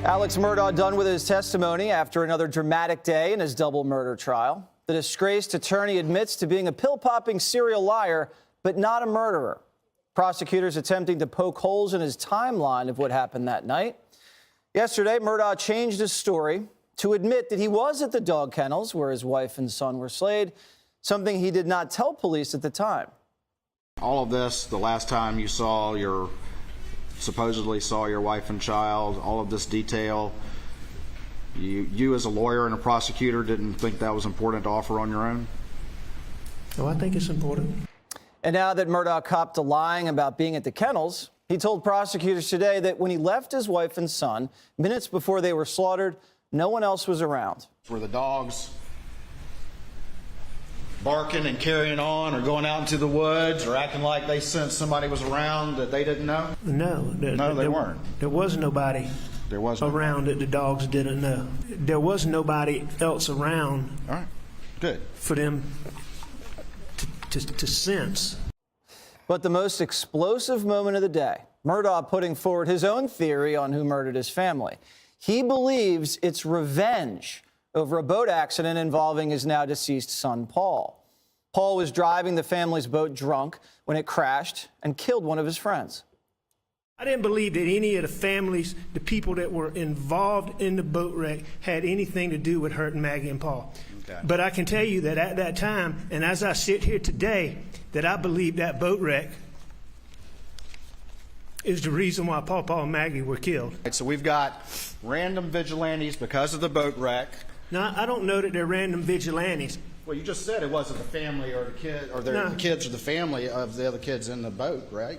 Alex Murdaugh done with his testimony after another dramatic day in his double murder trial. The disgraced attorney admits to being a pill-popping serial liar, but not a murderer. Prosecutors attempting to poke holes in his timeline of what happened that night. Yesterday, Murdaugh changed his story to admit that he was at the dog kennels where his wife and son were slayed, something he did not tell police at the time. All of this, the last time you supposedly saw your wife and child, all of this detail, you as a lawyer and a prosecutor didn't think that was important to offer on your own? Oh, I think it's important. And now that Murdaugh copped to lying about being at the kennels, he told prosecutors today that when he left his wife and son, minutes before they were slaughtered, no one else was around. Were the dogs barking and carrying on, or going out into the woods, or acting like they sensed somebody was around that they didn't know? No, they weren't. There was nobody around that the dogs didn't know. There was nobody else around. All right, good. For them to sense. But the most explosive moment of the day, Murdaugh putting forward his own theory on who murdered his family. He believes it's revenge over a boat accident involving his now deceased son, Paul. Paul was driving the family's boat drunk when it crashed and killed one of his friends. I didn't believe that any of the families, the people that were involved in the boat wreck, had anything to do with hurting Maggie and Paul. Okay. But I can tell you that at that time, and as I sit here today, that I believe that boat wreck is the reason why Paul and Maggie were killed. Right, so we've got random vigilantes because of the boat wreck. Now, I don't know that they're random vigilantes. Well, you just said it wasn't the family or the kid, or the kids or the family of the other kids in the boat, right?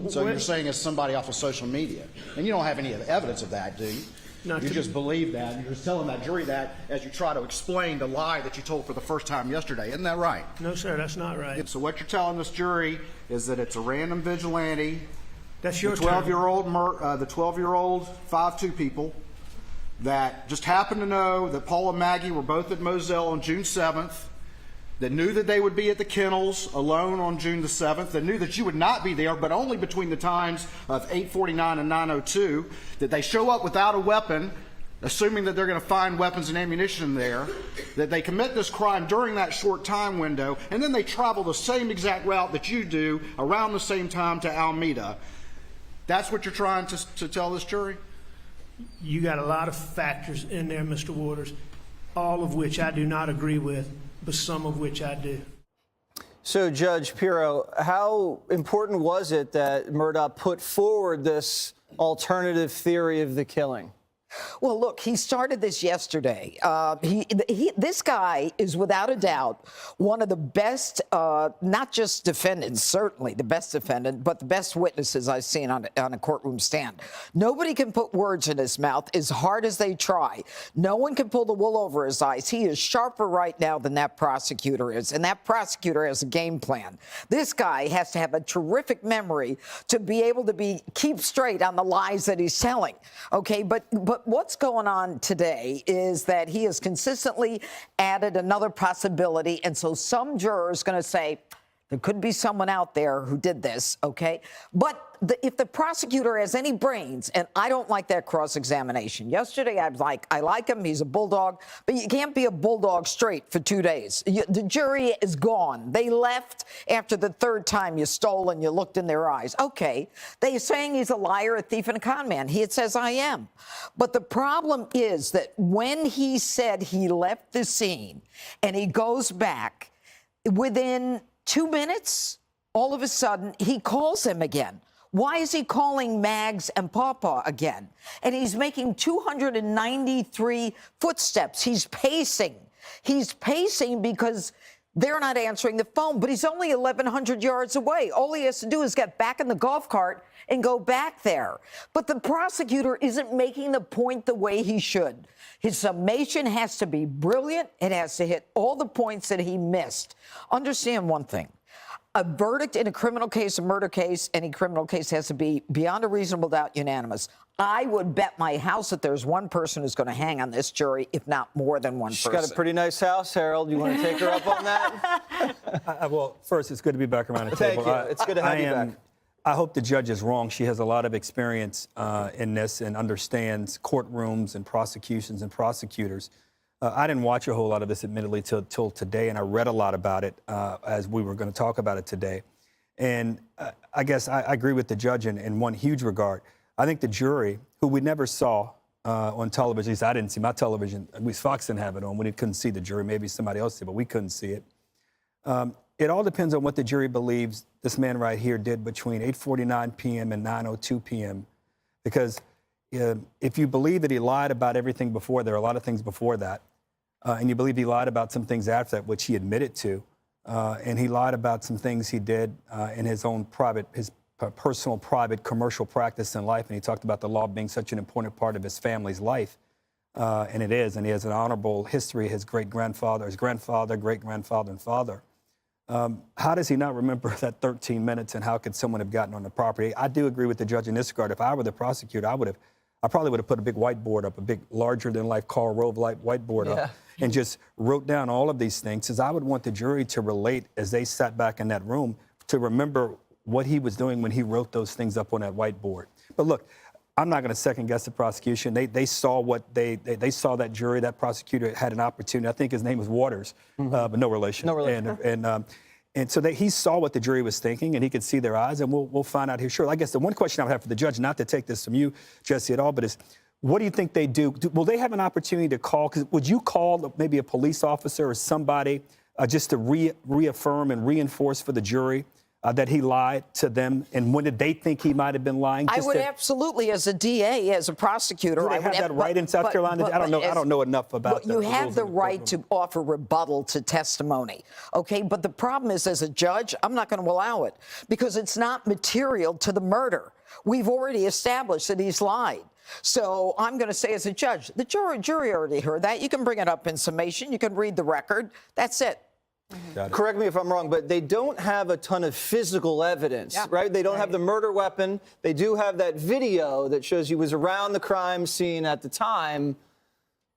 So you're saying it's somebody off of social media, and you don't have any evidence of that, do you? You just believe that, and you're just telling that jury that as you try to explain the lie that you told for the first time yesterday. Isn't that right? No, sir, that's not right. So what you're telling this jury is that it's a random vigilante. That's your the 12-year-old, the 12-year-old 5'2" people that just happened to know that Paul and Maggie were both at Moselle on June 7th, that knew that they would be at the kennels alone on June the 7th, that knew that you would not be there, but only between the times of 8:49 and 9:02, that they show up without a weapon, assuming that they're going to find weapons and ammunition there, that they commit this crime during that short time window, and then they travel the same exact route that you do around the same time to Alameda. That's what you're trying to tell this jury? You got a lot of factors in there, Mr. Waters, all of which I do not agree with, but some of which I do. So, Judge Pirro, how important was it that Murdaugh put forward this alternative theory of the killing? Well, look, he started this yesterday. This guy is without a doubt one of the best, not just defendants, certainly the best defendant, but the best witnesses I've seen on a courtroom stand. Nobody can put words in his mouth as hard as they try. No one can pull the wool over his eyes. He is sharper right now than that prosecutor is, and that prosecutor has a game plan. This guy has to have a terrific memory to be able to keep straight on the lies that he's telling. Okay, but what's going on today is that he has consistently added another possibility, and so some jurors going to say, there could be someone out there who did this, okay? But if the prosecutor has any brains, and I don't like that cross-examination. Yesterday, I like him. He's a bulldog. But you can't be a bulldog straight for 2 days. The jury is gone. They left after the third time you stole and you looked in their eyes. Okay, they're saying he's a liar, a thief, and a con man. He says, I am. But the problem is that when he said he left the scene and he goes back, within 2 minutes, all of a sudden, he calls him again. Why is he calling Mags and Pawpaw again? And he's making 293 footsteps. He's pacing. He's pacing because they're not answering the phone, but he's only 1,100 yards away. All he has to do is get back in the golf cart and go back there. But the prosecutor isn't making the point the way he should. His summation has to be brilliant. It has to hit all the points that he missed. Understand one thing. A verdict in a criminal case, a murder case, any criminal case has to be beyond a reasonable doubt unanimous. I would bet my house that there's one person who's going to hang on this jury, if not more than one person. She's got a pretty nice house, Harold. You want to take her up on that? Well, first, it's good to be back around the table. Thank you. It's good to have you back. I hope the judge is wrong. She has a lot of experience in this and understands courtrooms and prosecutions and prosecutors. I didn't watch a whole lot of this, admittedly, till today, and I read a lot about it as we were going to talk about it today. And I guess I agree with the judge in one huge regard. I think the jury, who we never saw on television, at least I didn't see my television, at least Fox didn't have it on, we couldn't see the jury. Maybe somebody else did, but we couldn't see it. It all depends on what the jury believes this man right here did between 8:49 p.m. and 9:02 p.m. Because if you believe that he lied about everything before, there are a lot of things before that, and you believe he lied about some things after that, which he admitted to, and he lied about some things he did in his own personal, private, commercial practice in life, and he talked about the law being such an important part of his family's life, and it is, and he has an honorable history, his great-grandfather, his grandfather, great-grandfather, and father. How does he not remember that 13 minutes, and how could someone have gotten on the property? I do agree with the judge in this regard. If I were the prosecutor, I probably would have put a big whiteboard up, a big larger-than-life Karl Rove whiteboard up, and just wrote down all of these things, because I would want the jury to relate, as they sat back in that room, to remember what he was doing when he wrote those things up on that whiteboard. But look, I'm not going to second-guess the prosecution. They saw what they saw that jury, that prosecutor had an opportunity. I think his name was Waters, but no relation. No relation. And so he saw what the jury was thinking, and he could see their eyes, and we'll find out here shortly. I guess the one question I would have for the judge, not to take this from you, Jesse, at all, but is what do you think they do? Will they have an opportunity to call? Because would you call maybe a police officer or somebody just to reaffirm and reinforce for the jury that he lied to them, and when did they think he might have been lying? I would absolutely, as a DA, as a prosecutor. Do they have that right in South Carolina? I don't know enough about that. You have the right to offer rebuttal to testimony, okay? But the problem is, as a judge, I'm not going to allow it because it's not material to the murder. We've already established that he's lied. So I'm going to say, as a judge, the jury already heard that. You can bring it up in summation. You can read the record. That's it. Correct me if I'm wrong, but they don't have a ton of physical evidence, right? They don't have the murder weapon. They do have that video that shows he was around the crime scene at the time.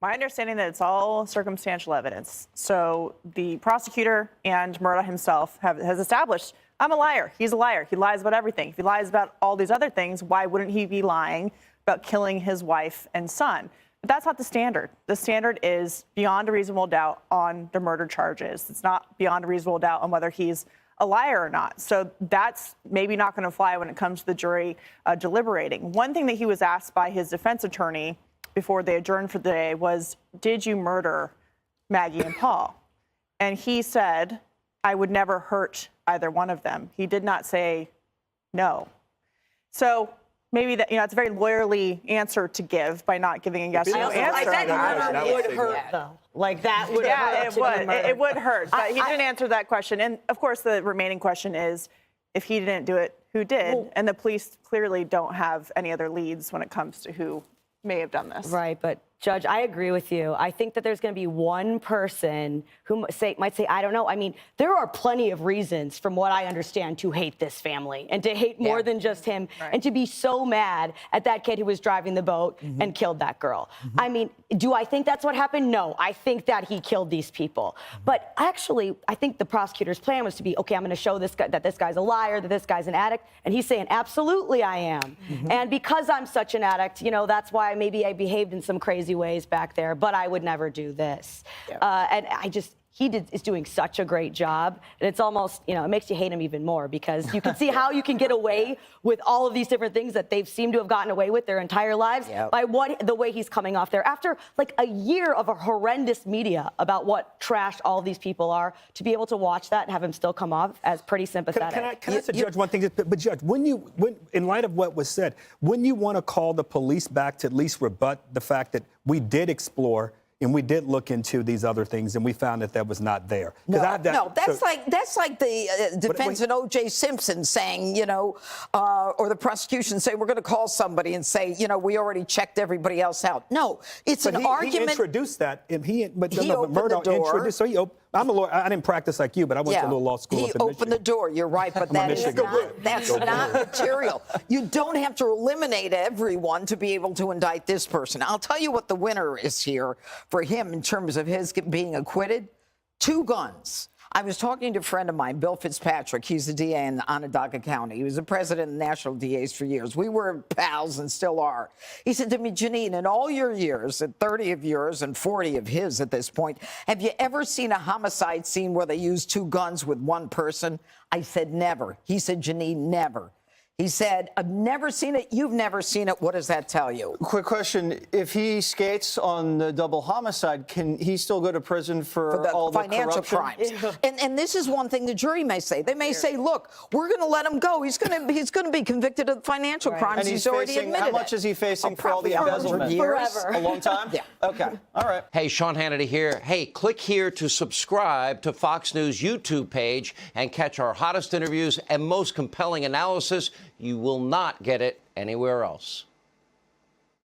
My understanding that it's all circumstantial evidence. So the prosecutor and Murdaugh himself has established, I'm a liar. He's a liar. He lies about everything. If he lies about all these other things, why wouldn't he be lying about killing his wife and son? But that's not the standard. The standard is beyond a reasonable doubt on the murder charges. It's not beyond a reasonable doubt on whether he's a liar or not. So that's maybe not going to fly when it comes to the jury deliberating. One thing that he was asked by his defense attorney before they adjourned for the day was, did you murder Maggie and Paul? And he said, I would never hurt either one of them. He did not say no. So maybe that, it's a very lawyerly answer to give by not giving a yes or no answer. That would hurt, though. Like, that would hurt. It would hurt. But he didn't answer that question. And, of course, the remaining question is, if he didn't do it, who did? Well, and the police clearly don't have any other leads when it comes to who may have done this. Right, but Judge, I agree with you. I think that there's going to be one person who might say, I don't know. I mean, there are plenty of reasons, from what I understand, to hate this family and to hate more than just him, and to be so mad at that kid who was driving the boat and killed that girl. I mean, do I think that's what happened? No, I think that he killed these people. But actually, I think the prosecutor's plan was to be, okay, I'm going to show this guy that this guy's a liar, that this guy's an addict. And he's saying, absolutely, I am. And because I'm such an addict, that's why maybe I behaved in some crazy ways back there, but I would never do this. And he is doing such a great job, and it's almost, it makes you hate him even more, because you can see how you can get away with all of these different things that they've seemed to have gotten away with their entire lives by the way he's coming off there after like a year of a horrendous media about what trashed all of these people are. To be able to watch that and have him still come off as pretty sympathetic. Can I say, Judge, one thing? But Judge, when in light of what was said, wouldn't you want to call the police back to at least rebut the fact that we did explore and we did look into these other things, and we found that was not there? That's like the defense in O.J. Simpson saying, or the prosecution say, we're going to call somebody and say, we already checked everybody else out. No, it's an argument. He introduced that, and Murdaugh introduced. So I'm a lawyer. I didn't practice like you, but I went to a little law school. He opened the door. You're right, but that's not material. You don't have to eliminate everyone to be able to indict this person. I'll tell you what the winner is here for him in terms of his being acquitted. 2 guns. I was talking to a friend of mine, Bill Fitzpatrick. He's the DA in Onondaga County. He was the president of the National DAs for years. We were pals and still are. He said to me, Janine, in all your years, at 30 of yours and 40 of his at this point, have you ever seen a homicide scene where they used 2 guns with 1 person? I said, never. He said, Janine, never. He said, I've never seen it. You've never seen it. What does that tell you? Quick question. If he skates on the double homicide, can he still go to prison for all the financial corruption? crimes? And this is one thing the jury may say. They may say, look, we're going to let him go. He's going to be convicted of financial crimes. And he's already facing, admitted how much it. is he facing for all Probably the 100 embezzlement? years. Forever. A long time? Yeah. Okay. All right. Hey, Sean Hannity here. Hey, click here to subscribe to Fox News YouTube page and catch our hottest interviews and most compelling analysis. You will not get it anywhere else.